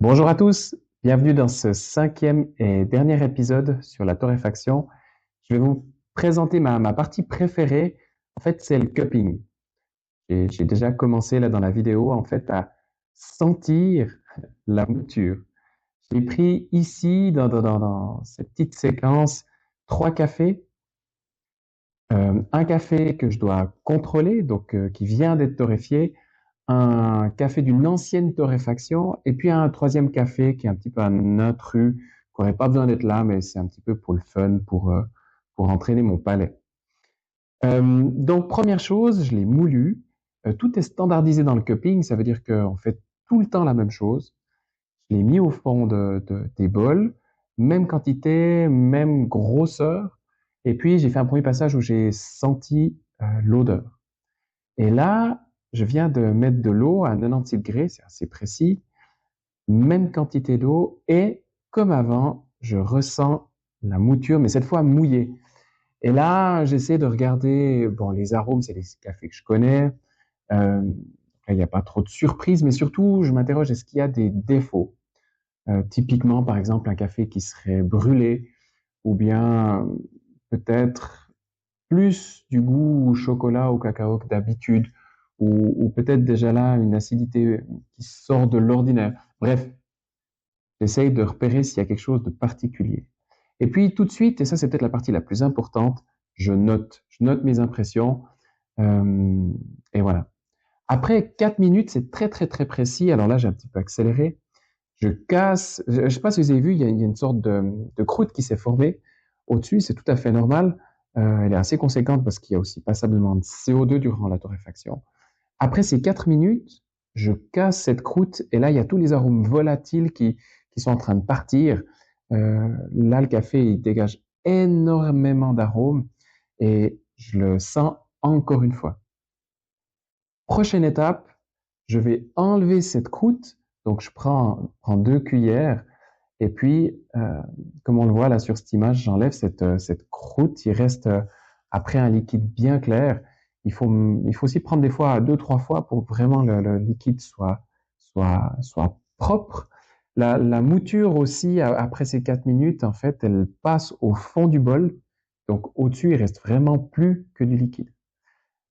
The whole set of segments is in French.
Bonjour à tous, bienvenue dans ce cinquième et dernier épisode sur la torréfaction. Je vais vous présenter ma partie préférée. En fait, c'est le cupping. Et j'ai déjà commencé là dans la vidéo en fait à sentir la mouture. J'ai pris ici dans cette petite séquence trois cafés. Un café que je dois contrôler, donc qui vient d'être torréfié, un café d'une ancienne torréfaction, et puis un troisième café qui est un petit peu un intrus, qui n'aurait pas besoin d'être là, mais c'est un petit peu pour le fun, pour entraîner mon palais. Donc, première chose, je l'ai moulu. Tout est standardisé dans le cupping, ça veut dire qu'on fait tout le temps la même chose. Je l'ai mis au fond des bols, même quantité, même grosseur. Et puis, j'ai fait un premier passage où j'ai senti l'odeur. Et là, je viens de mettre de l'eau à 96 degrés, c'est assez précis, même quantité d'eau, et comme avant, je ressens la mouture, mais cette fois mouillée. Et là, j'essaie de regarder, bon, les arômes, c'est des cafés que je connais, il n'y a pas trop de surprises, mais surtout, je m'interroge, est-ce qu'il y a des défauts? Typiquement, par exemple, un café qui serait brûlé, ou bien peut-être plus du goût au chocolat, au cacao que d'habitude, ou peut-être déjà là une acidité qui sort de l'ordinaire. Bref, j'essaye de repérer s'il y a quelque chose de particulier. Et puis tout de suite, et ça c'est peut-être la partie la plus importante, je note mes impressions, euh, et voilà. Après 4 minutes, c'est très très très précis. Alors là, j'ai un petit peu accéléré. Je casse, je ne sais pas si vous avez vu, il y a une sorte de croûte qui s'est formée au-dessus, c'est tout à fait normal. Elle est assez conséquente parce qu'il y a aussi passablement de CO2 durant la torréfaction. Après ces 4 minutes, je casse cette croûte et là, il y a tous les arômes volatiles qui sont en train de partir. Là, le café, il dégage énormément d'arômes et je le sens encore une fois. Prochaine étape, je vais enlever cette croûte. Donc, prends 2 cuillères et puis, comme on le voit là sur cette image, j'enlève cette croûte. Il reste après un liquide bien clair. Il faut aussi prendre des fois 2, 3 fois pour que vraiment le liquide soit propre. La mouture aussi, après ces 4 minutes, en fait, elle passe au fond du bol. Donc, au-dessus, il reste vraiment plus que du liquide.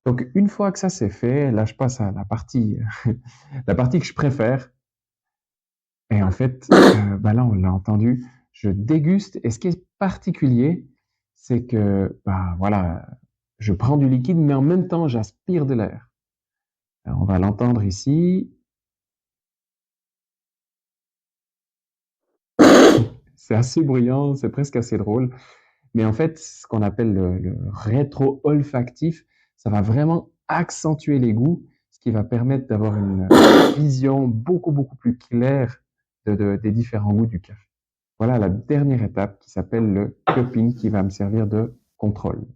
Donc, une fois que ça c'est fait, là, je passe à la partie, la partie que je préfère. Et en fait, bah là, on l'a entendu, je déguste. Et ce qui est particulier, c'est que, bah voilà, je prends du liquide, mais en même temps, j'aspire de l'air. Alors, on va l'entendre ici. C'est assez bruyant, c'est presque assez drôle. Mais en fait, ce qu'on appelle le rétro-olfactif, ça va vraiment accentuer les goûts, ce qui va permettre d'avoir une vision beaucoup, beaucoup plus claire des différents goûts du café. Voilà la dernière étape qui s'appelle le cupping qui va me servir de contrôle.